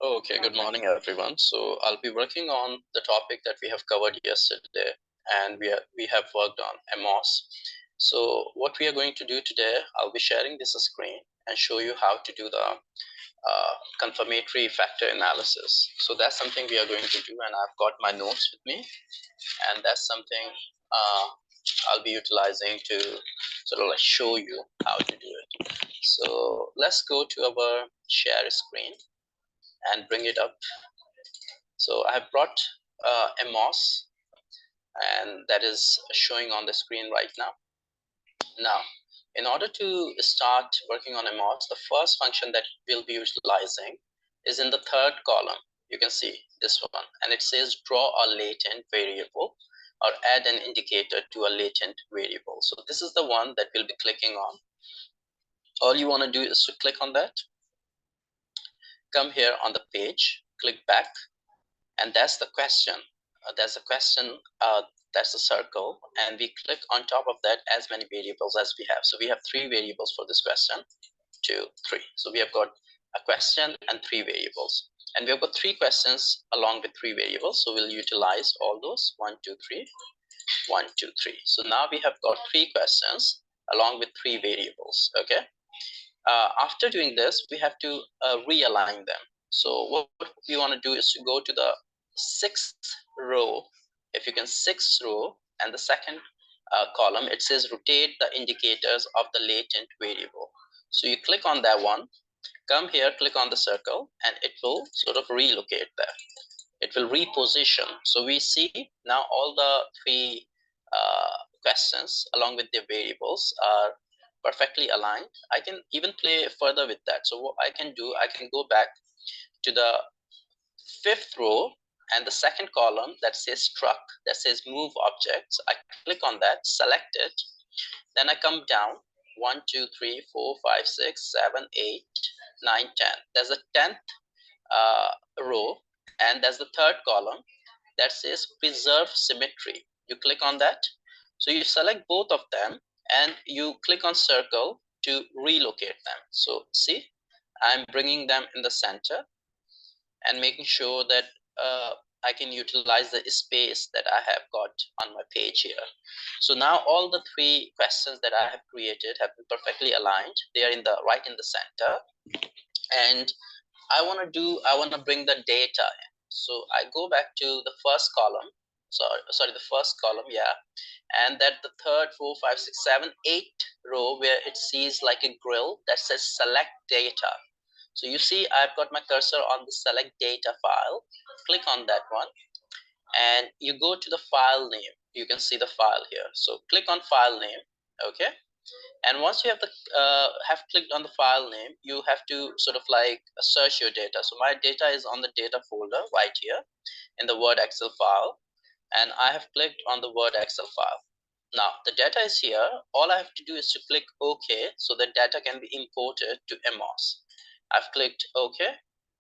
Okay, good morning, everyone. So I'll be working on the topic that we have covered yesterday, and we have worked on AMOS. So what we are going to do today, I'll be sharing this screen and show you how to do the confirmatory factor analysis. So that's something we are going to do, and I've got my notes with me, and that's something uh, I'll be utilizing to sort of like show you how to do it. So let's go to our share screen and bring it up. So I have brought AMOS, and that is showing on the screen right now. Now, in order to start working on AMOS, the first function that we'll be utilizing is in the third column. You can see this one, and it says draw a latent variable or add an indicator to a latent variable. So this is the one that we'll be clicking on. All you want to do is to click on that, come here on the page, click back, and that's the question. There's a question, that's a circle, and we click on top of that as many variables as we have. So we have 3 variables for this question, 2, 3. So we have got a question and 3 variables, and we have got 3 questions along with 3 variables. So we'll utilize all those 1, 2, 3, 1, 2, 3. So now we have got 3 questions along with 3 variables. Okay. After doing this, we have to realign them. So what we want to do is to go to the 6th row. If you can, 6th row, and the second column, it says rotate the indicators of the latent variable. So you click on that one, come here, click on the circle, and it will sort of relocate there. It will reposition. So we see now all the 3 questions along with their variables are perfectly aligned. I can even play further with that. So what I can do, I can go back to the 5th row and the second column that says struck, that says move objects. I click on that, select it, then I come down 1, 2, 3, 4, 5, 6, 7, 8, 9, 10. There's a 10th row, and there's the third column that says preserve symmetry. You click on that. So you select both of them and you click on circle to relocate them. So see, I'm bringing them in the center and making sure that I can utilize the space that I have got on my page here. So now all the 3 questions that I have created have been perfectly aligned. They are right in the center, and I want to bring the data in. So I go back to the first column. Sorry, the first column, yeah, and that the 3rd, 4, 5, 6, 7, 8 row where it sees like a grill that says select data. So you see, I've got my cursor on the select data file. Click on that one, and you go to the file name. You can see the file here. So click on file name, okay. And once you have clicked on the file name, you have to sort of like search your data. So my data is on the data folder right here in the Word Excel file, and I have clicked on the Word Excel file. Now the data is here. All I have to do is to click OK, so the data can be imported to AMOS. I've clicked OK,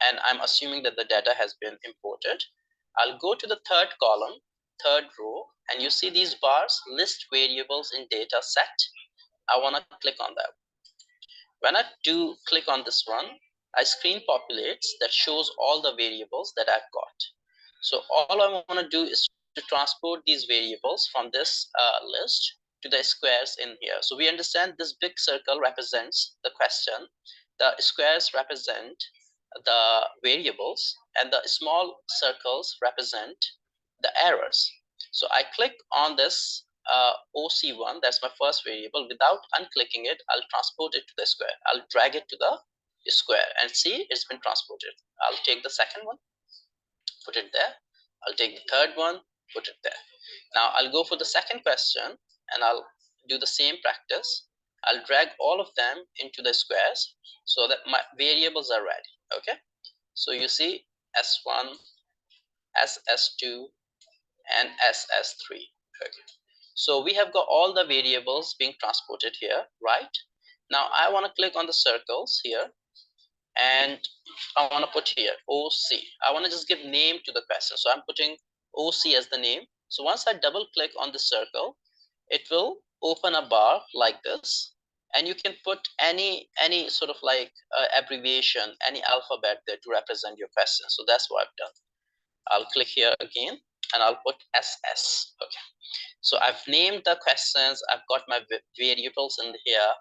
and I'm assuming that the data has been imported. I'll go to the 3rd column, 3rd row, and you see these bars, list variables in data set. I want to click on that. When I do click on this one, a screen populates that shows all the variables that I've got. So all I want to do is to transport these variables from this list to the squares in here. So we understand this big circle represents the question, the squares represent the variables, and the small circles represent the errors. So I click on this OC1, that's my first variable. Without unclicking it, I'll transport it to the square. I'll drag it to the square and see it's been transported. I'll take the second one, put it there. I'll take the third one, put it there. Now I'll go for the second question and I'll do the same practice. I'll drag all of them into the squares so that my variables are ready. Okay, so you see S1, SS2, and SS3. Okay. So we have got all the variables being transported here, right? Now I want to click on the circles here, and I want to put here OC. I want to just give name to the question. So I'm putting OC as the name. So once I double click on the circle, it will open a bar like this. and you can put any sort of like abbreviation, any alphabet there to represent your question. So that's what I've done. I'll click here again and I'll put SS. Okay, so I've named the questions, I've got my variables in here.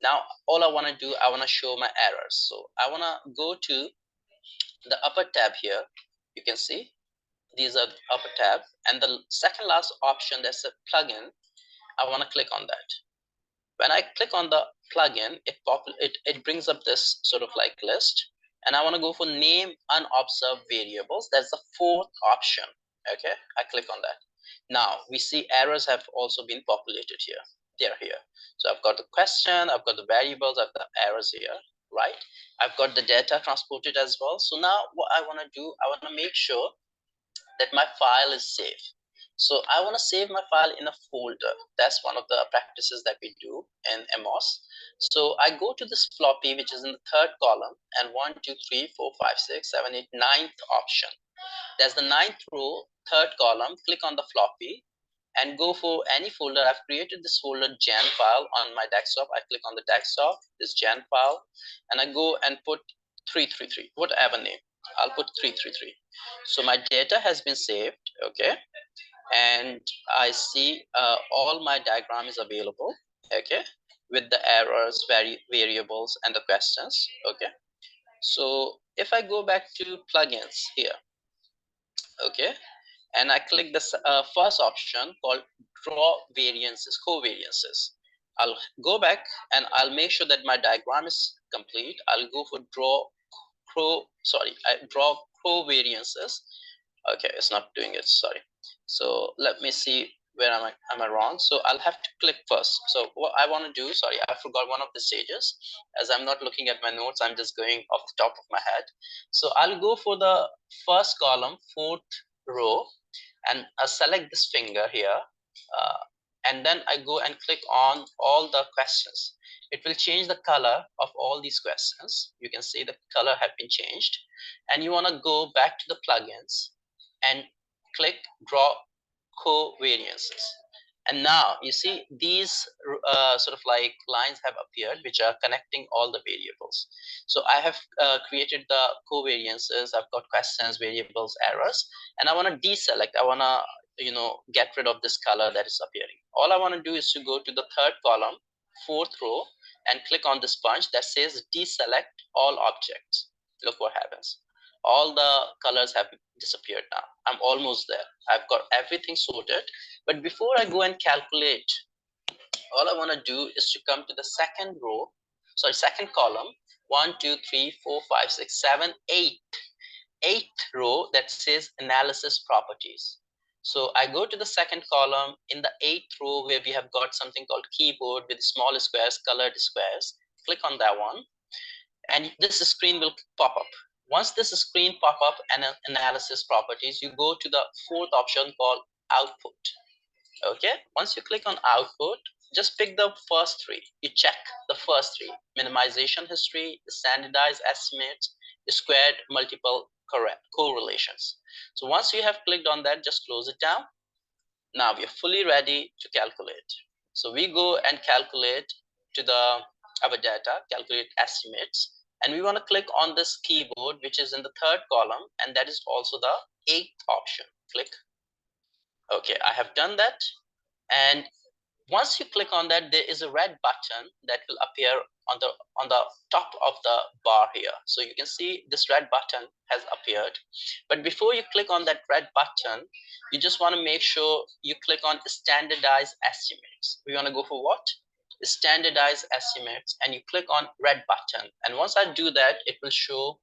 Now all I want to do, I want to show my errors. So I want to go to the upper tab here. You can see these are the upper tab, and the second last option, that's a plugin. I want to click on that. When I click on the plugin, it brings up this sort of like list, and I want to go for name unobserved variables. That's the fourth option. Okay, I click on that. Now we see errors have also been populated here. They're here. So I've got the question, I've got the variables, I've got errors here, right? I've got the data transported as well. So now what I want to do, I want to make sure that my file is safe. So I want to save my file in a folder. That's one of the practices that we do in AMOS. So I go to this floppy, which is in the third column, and 1, 2, 3, 4, 5, 6, 7, 8, ninth option. There's the ninth row, third column. Click on the floppy and go for any folder. I've created this folder Jan file on my desktop. I click on the desktop, this Jan file, and I go and put 333, whatever name. I'll put 333. So my data has been saved. Okay, and I see all my diagram is available. Okay, with the errors, variables, and the questions. Okay, so if I go back to plugins here, okay, and I click this first option called draw variances, covariances. I'll go back and I'll make sure that my diagram is complete. I'll go for draw covariances. Okay, it's not doing it, sorry. So let me see, where am I wrong? So I'll have to click first. So what I want to do, sorry, I forgot one of the stages. As I'm not looking at my notes, I'm just going off the top of my head. So I'll go for the first column, fourth row, and I select this finger here, and then I go and click on all the questions. It will change the color of all these questions. You can see the color have been changed, and you want to go back to the plugins and click draw covariances. And now you see these sort of like lines have appeared, which are connecting all the variables. So I have created the covariances. I've got questions, variables, errors, and I want to deselect. I want to get rid of this color that is appearing. All I want to do is to go to the third column, fourth row, and click on this punch that says deselect all objects. Look what happens. All the colors have disappeared now. I'm almost there. I've got everything sorted. But before I go and calculate, all I want to do is to come to the second row, second column, 1, 2, 3, 4, 5, 6, 7, 8. Eighth row that says analysis properties. So I go to the second column in the eighth row where we have got something called keyboard with small squares, colored squares. Click on that one, and this screen will pop up. Once this screen pop up and analysis properties, you go to the fourth option called output. Okay, once you click on output, just pick the first three. You check the first three: minimization history, standardized estimates, squared multiple correlations. So once you have clicked on that, just close it down. Now we are fully ready to calculate. So we go and calculate to our data, calculate estimates, and we want to click on this keyboard, which is in the third column, and that is also the eighth option. Click. Okay, I have done that. And once you click on that, there is a red button that will appear on the top of the bar here. So you can see this red button has appeared. But before you click on that red button, you just want to make sure you click on standardized estimates. We want to go for what? Standardized estimates, and you click on red button. And once I do that, it will show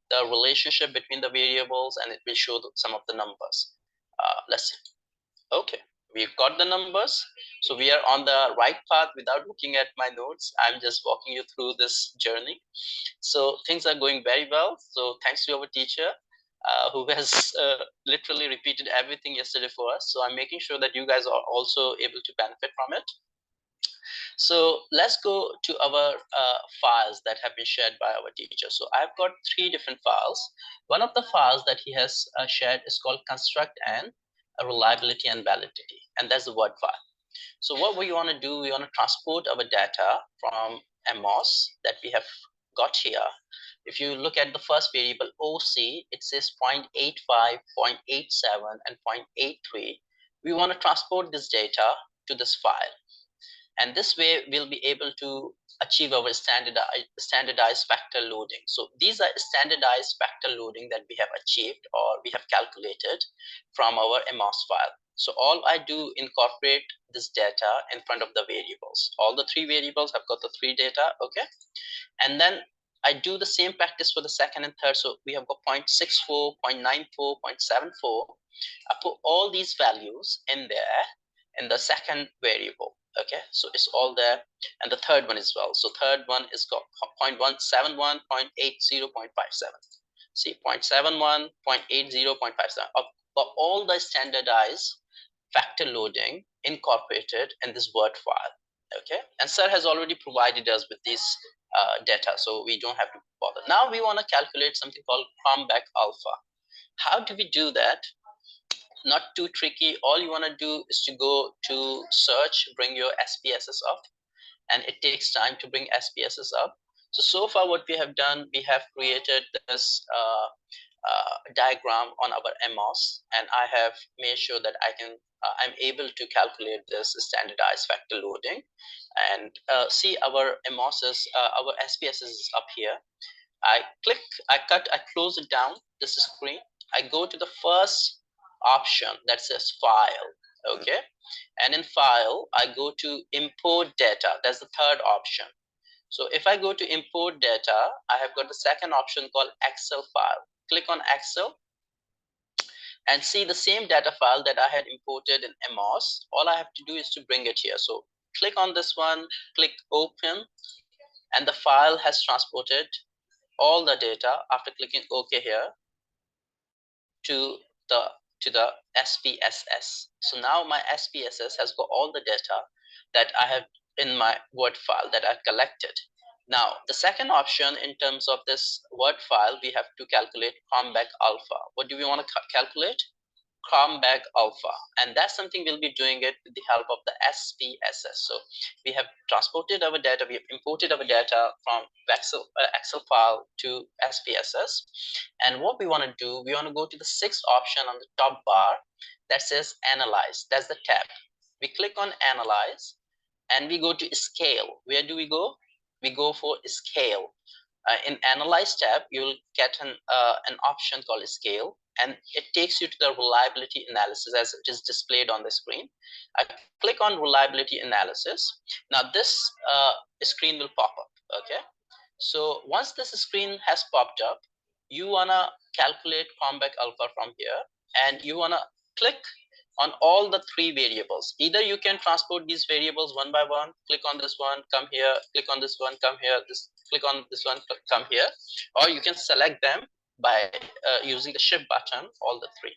the relationship between the variables, and it will show some of the numbers. Let's see. Okay, we've got the numbers. So we are on the right path without looking at my notes. I'm just walking you through this journey. So things are going very well. So thanks to our teacher who has literally repeated everything yesterday for us. So I'm making sure that you guys are also able to benefit from it. So let's go to our files that have been shared by our teacher. So I've got 3 different files. One of the files that he has shared is called construct and reliability and validity, and that's the Word file. So what we want to do, we want to transport our data from AMOS that we have got here. If you look at the first variable OC, it says 0.85, 0.87, and 0.83. We want to transport this data to this file. And this way we'll be able to achieve our standardized factor loading. So these are standardized factor loading that we have achieved or we have calculated from our AMOS file. So all I do, incorporate this data in front of the variables. All the three variables have got the three data, okay? And then I do the same practice for the second and third. So we have got 0.64, 0.94, 0.74. I put all these values in there in the second variable. Okay, so it's all there, and the third one as well. So third one is got 0.171, 0.80, 0.57. See, 0.71, 0.80, 0.57. Of all the standardized factor loading incorporated in this Word file. Okay, and sir has already provided us with this data, so we don't have to bother. Now we want to calculate something called Cromback alpha. How do we do that? Not too tricky. All you want to do is to go to search, bring your SPSS up, and it takes time to bring SPSS up. So far what we have done, we have created this diagram on our AMOS, and I have made sure that I'm able to calculate this standardized factor loading, and see our AMOS's, our SPSS is up here. I close it down, this screen. I go to the first option that says file, okay? And in file, I go to import data, that's the third option. So if I go to import data, I have got the second option called Excel file. Click on Excel and see the same data file that I had imported in AMOS. All I have to do is to bring it here. So click on this one, click open, and the file has transported all the data after clicking OK here to the SPSS. So now my SPSS has got all the data that I have in my Word file that I've collected. Now the second option in terms of this Word file, we have to calculate Cromback alpha. What do we want to calculate? Cromback alpha, and that's something we'll be doing it with the help of the SPSS. So we have transported our data, we have imported our data from Excel file to SPSS, and what we want to do, we want to go to the sixth option on the top bar that says analyze. That's the tab. We click on analyze and we go to scale. Where do we go? We go for scale. In analyze tab, you'll get an option called scale, and it takes you to the reliability analysis as it is displayed on the screen. I click on reliability analysis. Now this screen will pop up. Okay, so once this screen has popped up, you wanna calculate Cromback alpha from here, and you wanna click on all the three variables. Either you can transport these variables one by one, click on this one, come here, click on this one, come here, click on this one, come here, or you can select them by using the shift button, all the three.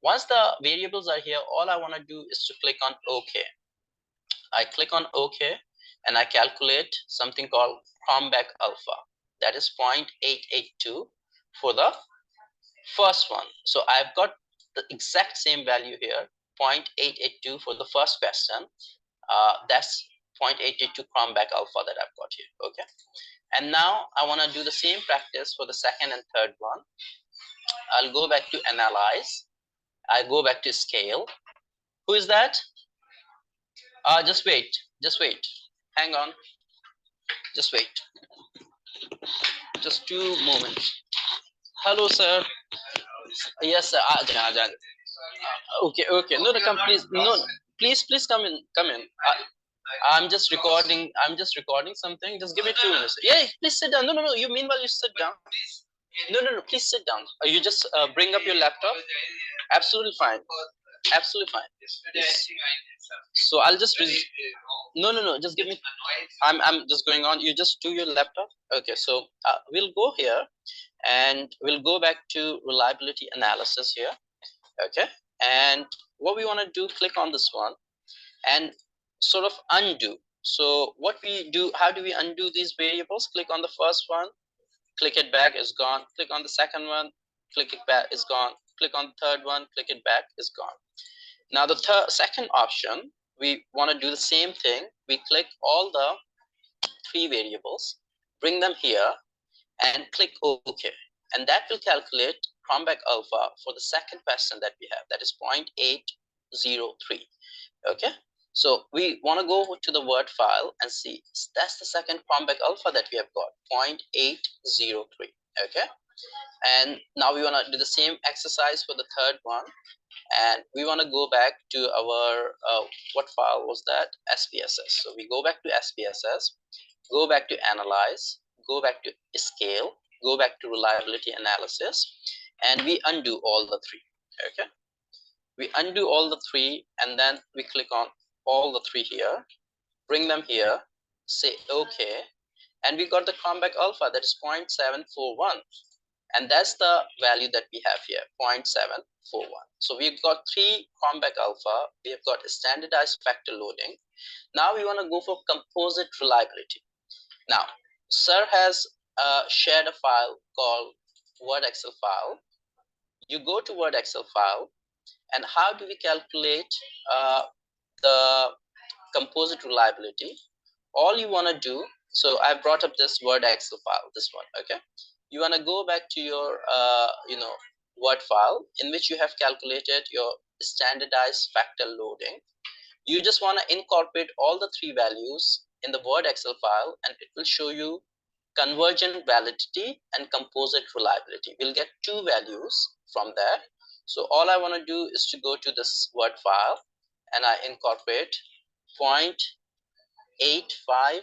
Once the variables are here, all I want to do is to click on OK. I click on OK and I calculate something called Cromback alpha. That is 0.882 for the first one. So I've got the exact same value here, 0.882 for the first question. That's 0.882 Cromback alpha that I've got here. Okay. And now I want to do the same practice for the second and third one. I'll go back to analyze. I go back to scale. Who is that? Just wait. Hang on. Just wait. Just 2 moments. Hello, sir. Yes, sir. Okay. No, come, please. No, please come in. I'm just recording something. Just give me 2 minutes. Yeah, please sit down. No. You meanwhile you sit down. No. Please sit down. You just bring up your laptop. Absolutely fine. Yes. So I'll just no. Just give me. I'm just going on. You just do your laptop. Okay. So we'll go here, and we'll go back to reliability analysis here. Okay. And what we want to do, click on this one, and sort of undo. So what we do, how do we undo these variables? Click on the first one, click it back, is gone. Click on the second one, click it back, is gone. Click on the third one, click it back, is gone. Now the second option, we want to do the same thing. We click all the three variables, bring them here, and click OK. And that will calculate Cronbach alpha for the second question that we have, that is 0.803. Okay, so we want to go to the Word file and see that's the second Cronbach alpha that we have got, 0.803. Okay, and now we want to do the same exercise for the third one, and we want to go back to our what file was that, SPSS. So we go back to SPSS, go back to analyze, go back to scale, go back to reliability analysis, and we undo all the three. Okay, we undo all the three, and then we click on all the three here, bring them here, say okay, and we got the Cronbach alpha, that is 0.741, and that's the value that we have here, 0.741. So we've got three Cronbach alpha, we have got standardized factor loading. Now we want to go for composite reliability. Now sir has shared a file called Word Excel file. You go to Word Excel file, and how do we calculate the composite reliability? All you want to do, so I brought up this Word Excel file, this one. Okay, you want to go back to your Word file in which you have calculated your standardized factor loading. You just want to incorporate all the three values in the Word Excel file, and it will show you convergent validity and composite reliability. We'll get two values from there. So all I want to do is to go to this Word file, and I incorporate 0.85,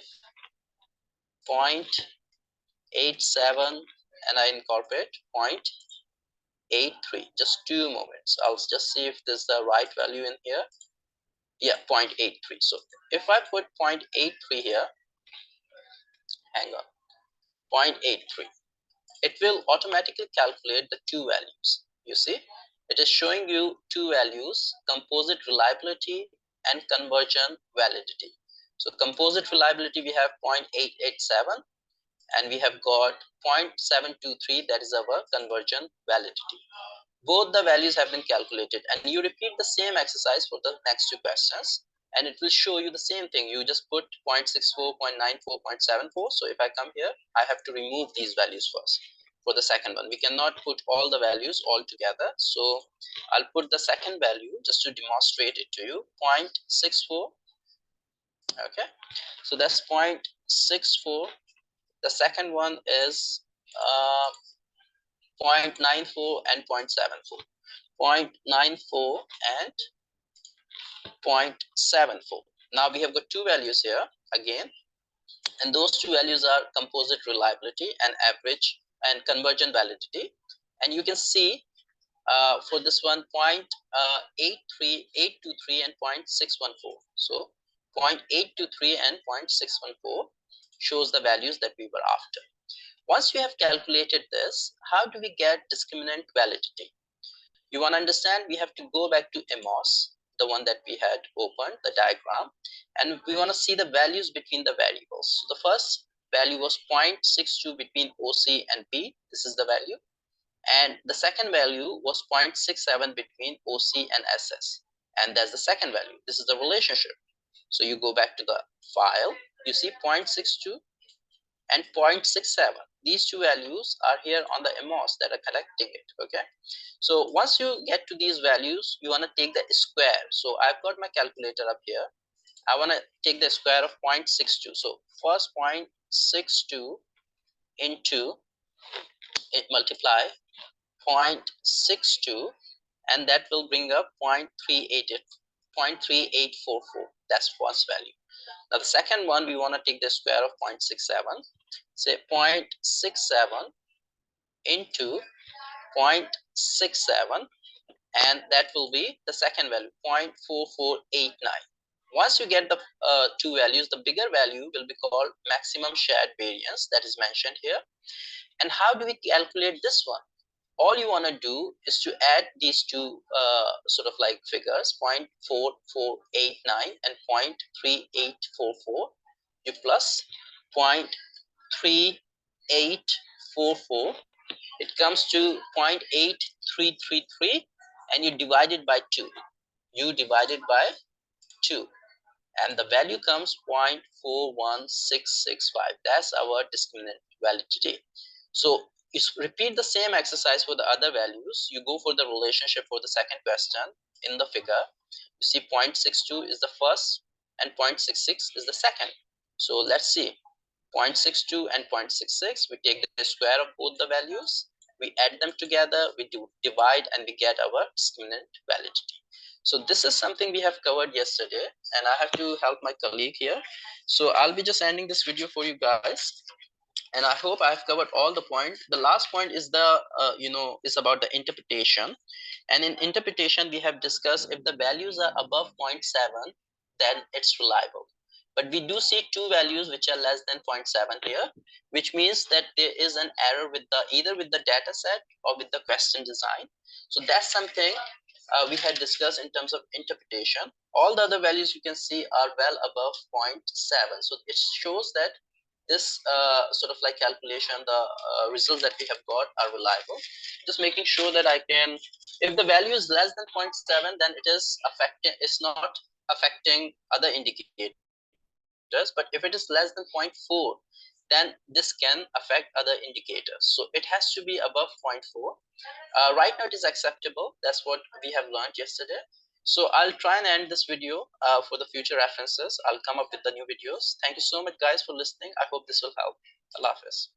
0.87, and I incorporate 0.83. Just 2 moments. I'll just see if there's the right value in here. Yeah, 0.83. So if I put 0.83 here, hang on, 0.83, it will automatically calculate the two values. You see, it is showing you two values, composite reliability and convergent validity. So composite reliability, we have 0.887, and we have got 0.723, that is our convergent validity. Both the values have been calculated, and you repeat the same exercise for the next two questions, and it will show you the same thing. You just put 0.64, 0.94, 0.74. So if I come here, I have to remove these values first. For the second one, we cannot put all the values all together, so I'll put the second value just to demonstrate it to you, 0.64. Okay, so that's 0.64. The second one is 0.94 and 0.74. 0.94 and 0.74. Now we have got two values here again, and those two values are composite reliability and average and convergent validity. And you can see for this one, 0.83823 and 0.614. So 0.823 and 0.614 shows the values that we were after. Once you have calculated this, how do we get discriminant validity? You want to understand, we have to go back to AMOS, the one that we had opened, the diagram, and we want to see the values between the variables. So the first value was 0.62 between OC and B. This is the value. And the second value was 0.67 between OC and SS. And that's the second value. This is the relationship. So you go back to the file, you see 0.62 and 0.67. These two values are here on the AMOS that are collecting it. Okay, so once you get to these values, you want to take the square. So I've got my calculator up here. I want to take the square of 0.62. So first 0.62 into it, multiply 0.62, and that will bring up 0.3844. That's first value. Now the second one, we want to take the square of 0.67. Say 0.67 into 0.67, and that will be the second value, 0.4489. Once you get the two values, the bigger value will be called maximum shared variance, that is mentioned here. And how do we calculate this one? All you want to do is to add these two sort of like figures, 0.4489 and 0.3844. You plus 0.3844, it comes to 0.8333, and you divide it by 2. You divide it by 2. and the value comes 0.41665. That's our discriminant validity. So you repeat the same exercise for the other values. You go for the relationship for the second question in the figure. You see 0.62 is the first and 0.66 is the second. So let's see, 0.62 and 0.66, we take the square of both the values, we add them together, we do divide, and we get our discriminant validity. So this is something we have covered yesterday, and I have to help my colleague here. So I'll be just ending this video for you guys, and I hope I've covered all the points. The last point is the is about the interpretation. And in interpretation, we have discussed if the values are above 0.7, then it's reliable. But we do see two values which are less than 0.7 here, which means that there is an error with the either with the data set or with the question design. So that's something we had discussed in terms of interpretation. All the other values you can see are well above 0.7. So it shows that this sort of like calculation, the results that we have got are reliable. Just making sure that I can, if the value is less than 0.7, then it is affecting, it's not affecting other indicators. But if it is less than 0.4, then this can affect other indicators. So it has to be above 0.4. Right now it is acceptable. That's what we have learned yesterday. So I'll try and end this video for the future references. I'll come up with the new videos. Thank you so much guys for listening. I hope this will help. Allah Hafiz.